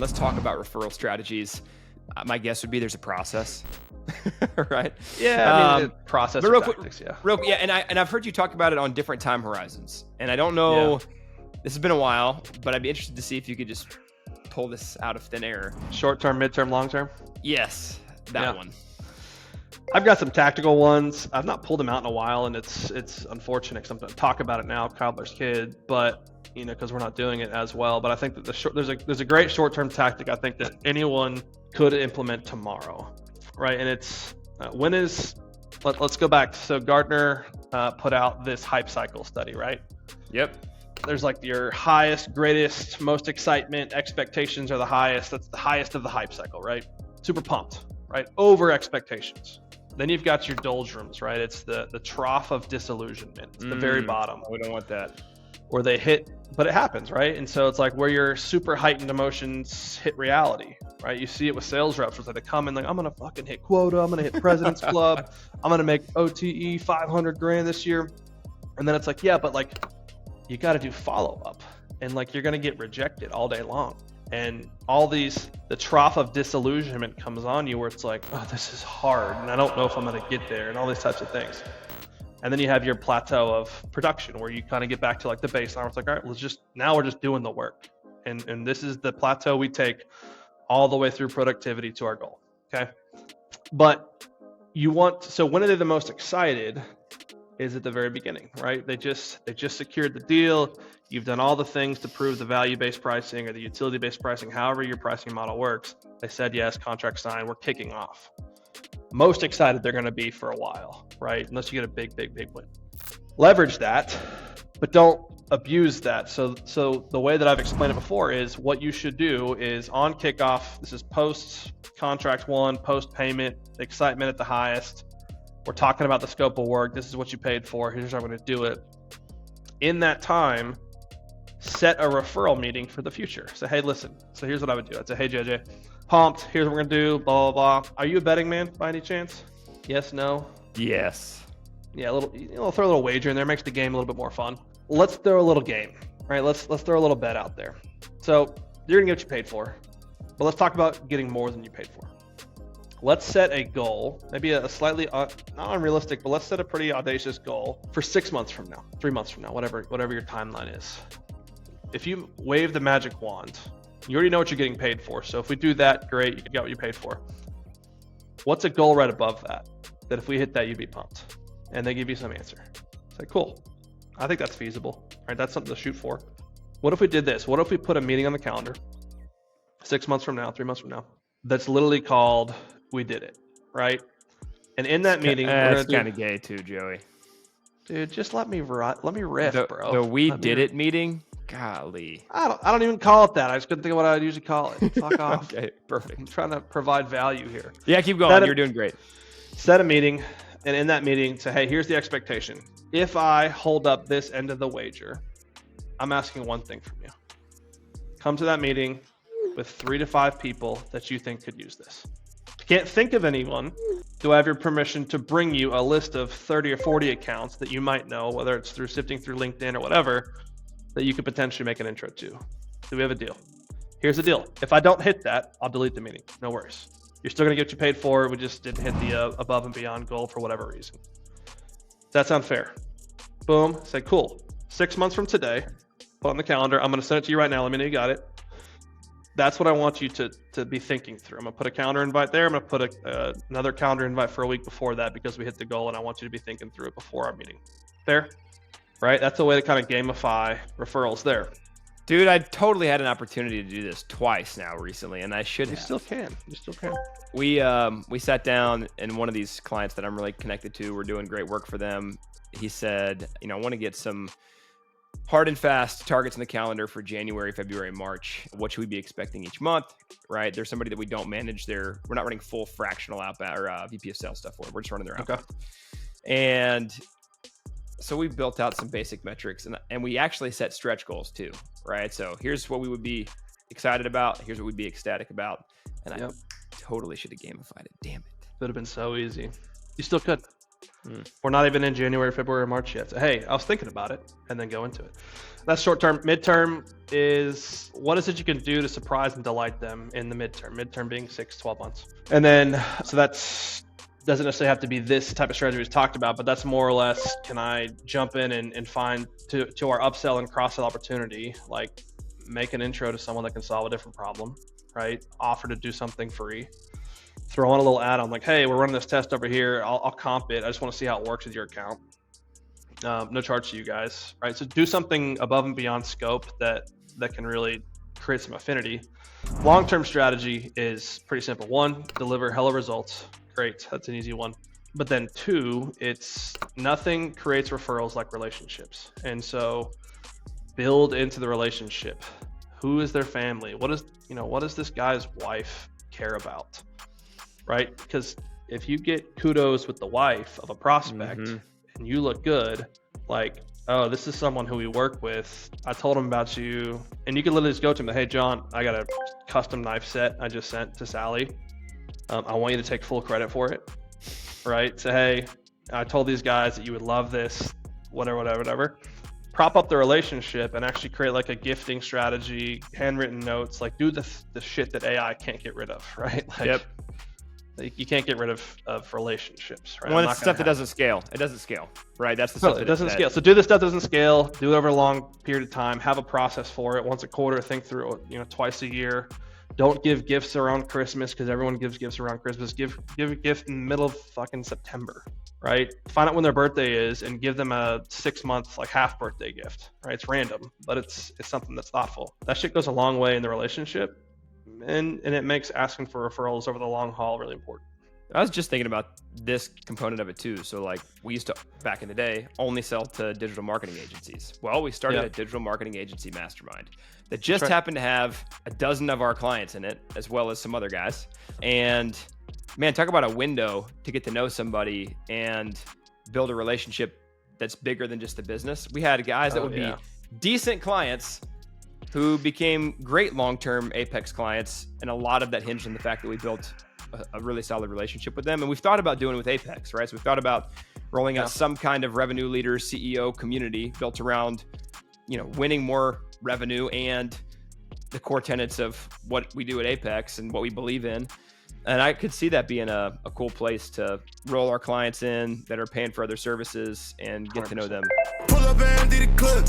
let's talk about referral strategies. My guess would be there's a process, right? Yeah, I mean, process or tactics, yeah. And I've heard you talk about it on different time horizons. And I don't know, this has been a while, but I'd be interested to see if you could just pull this out of thin air. Short-term, mid-term, long-term? Yes, that one. I've got some tactical ones. I've not pulled them out in a while, and it's unfortunate because I'm going to talk about it now, cobbler's kid, but because we're not doing it as well. But I think that there's a great short-term tactic I think that anyone could implement tomorrow, right? And it's let's go back. So Gartner put out this hype cycle study, right? Yep. There's like your highest, greatest, most excitement, expectations are the highest. That's the highest of the hype cycle, right? Super pumped, right? Over expectations. Then you've got your doldrums, right? It's the trough of disillusionment. It's the very bottom. We don't want that. Where they hit, but it happens, right? And so it's like where your super heightened emotions hit reality, right? You see it with sales reps where they come in like, I'm going to fucking hit quota. I'm going to hit President's Club. I'm going to make OTE 500 grand this year. And then it's like, yeah, but like you got to do follow up and like you're going to get rejected all day long. And the trough of disillusionment comes on you where it's like, oh, this is hard and I don't know if I'm going to get there and all these types of things. And then you have your plateau of production where you kind of get back to like the baseline. It's like, all right, now we're just doing the work. And this is the plateau we take all the way through productivity to our goal. Okay. But so when are they the most excited is at the very beginning, right? They just secured the deal. You've done all the things to prove the value-based pricing or the utility-based pricing, however your pricing model works. They said, yes, contract signed, we're kicking off. Most excited they're going to be for a while, right? Unless you get a big win. Leverage that, but don't abuse that. So the way that I've explained it before is what you should do is on kickoff, this is post contract one, post payment, excitement at the highest. We're talking about the scope of work. This is what you paid for. Here's how I'm going to do it. In that time, set a referral meeting for the future. So, hey, listen. So here's what I would do. I'd say, hey, JJ, pumped. Here's what we're going to do. Blah, blah, blah. Are you a betting man by any chance? Yes, no? Yes. Yeah, throw a little wager in there. Makes the game a little bit more fun. Let's throw a little game, right? Let's throw a little bet out there. So you're going to get what you paid for. But let's talk about getting more than you paid for. Let's set a goal, maybe a slightly not unrealistic, but let's set a pretty audacious goal for 6 months from now, 3 months from now, whatever your timeline is. If you wave the magic wand, you already know what you're getting paid for. So if we do that, great, you got what you paid for. What's a goal right above that? That if we hit that, you'd be pumped. And they give you some answer. Say, cool. I think that's feasible. All right, that's something to shoot for. What if we did this? What if we put a meeting on the calendar 6 months from now, 3 months from now, that's literally called We Did It, right? And in that meeting, that's kind of gay too, Joey. Dude, just let me riff, bro. The We Did It meeting? Golly. I don't even call it that. I just couldn't think of what I would usually call it. Fuck off. Okay, perfect. I'm trying to provide value here. Yeah, keep going. You're doing great. Set a meeting, and in that meeting, say, hey, here's the expectation. If I hold up this end of the wager, I'm asking one thing from you. Come to that meeting with 3 to 5 people that you think could use this. If you can't think of anyone, do I have your permission to bring you a list of 30 or 40 accounts that you might know, whether it's through sifting through LinkedIn or whatever, that you could potentially make an intro to? Do we have a deal? Here's the deal. If I don't hit that, I'll delete the meeting. No worries. You're still going to get what you paid for. We just didn't hit the above and beyond goal for whatever reason. Does that sound fair? Boom. Say, cool. 6 months from today, put on the calendar. I'm going to send it to you right now. Let me know you got it. That's what I want you to be thinking through. I'm going to put a calendar invite there. I'm going to put another calendar invite for a week before that because we hit the goal, and I want you to be thinking through it before our meeting. Fair? Right? That's a way to kind of gamify referrals there. Dude, I totally had an opportunity to do this twice now recently, and I should have. You still can. We sat down, and one of these clients that I'm really connected to, we're doing great work for them. He said, I want to get some hard and fast targets in the calendar for January, February, March. What should we be expecting each month, right? There's somebody that we don't manage we're not running full fractional outbound or VP of sales stuff for. We're just running their outbound. Okay. And so we built out some basic metrics and we actually set stretch goals too, right? So here's what we would be excited about. Here's what we'd be ecstatic about. And I totally should have gamified it. Damn it. Would have been so easy. You still could. We're not even in January, February, or March yet. So, hey, I was thinking about it, and then go into it. That's short term. Midterm is what is it you can do to surprise and delight them in the midterm? Midterm being 6-12 months. And then, so that's doesn't necessarily have to be this type of strategy we've talked about, but that's more or less, can I jump in and find to our upsell and cross-sell opportunity, like make an intro to someone that can solve a different problem, right? Offer to do something free. Throw on a little add-on like, hey, we're running this test over here. I'll comp it. I just want to see how it works with your account. No charge to you guys, right? So do something above and beyond scope that can really create some affinity. Long-term strategy is pretty simple. 1, deliver hella results. Great, that's an easy one. But then 2, it's nothing creates referrals like relationships. And so build into the relationship. Who is their family? What does this guy's wife care about? Right? Because if you get kudos with the wife of a prospect and you look good, like, oh, this is someone who we work with. I told him about you. And you can literally just go to him, hey, John, I got a custom knife set I just sent to Sally. I want you to take full credit for it. Right? So, hey, I told these guys that you would love this, whatever. Prop up the relationship and actually create like a gifting strategy, handwritten notes, like do the shit that AI can't get rid of, right? Like, you can't get rid of relationships, right? Well, it's stuff that doesn't scale. It doesn't scale, right? That's the stuff that it doesn't scale. So do the stuff that doesn't scale, do it over a long period of time, have a process for it, once a quarter, think through it, twice a year. Don't give gifts around Christmas because everyone gives gifts around Christmas. Give a gift in the middle of fucking September, right? Find out when their birthday is and give them a 6-month, like half birthday gift, right? It's random, but it's something that's thoughtful. That shit goes a long way in the relationship. And it makes asking for referrals over the long haul really important. I was just thinking about this component of it too. So like we used to, back in the day, only sell to digital marketing agencies. Well, we started a digital marketing agency mastermind that just happened to have a dozen of our clients in it, as well as some other guys. And man, talk about a window to get to know somebody and build a relationship that's bigger than just the business. We had guys that would be decent clients who became great long-term Apex clients, and a lot of that hinged on the fact that we built a really solid relationship with them. And we've thought about doing it with Apex, right? So we've thought about rolling out some kind of revenue leader, CEO community built around, winning more revenue and the core tenets of what we do at Apex and what we believe in. And I could see that being a cool place to roll our clients in that are paying for other services and get 100%. To know them. Pull up and do the clip.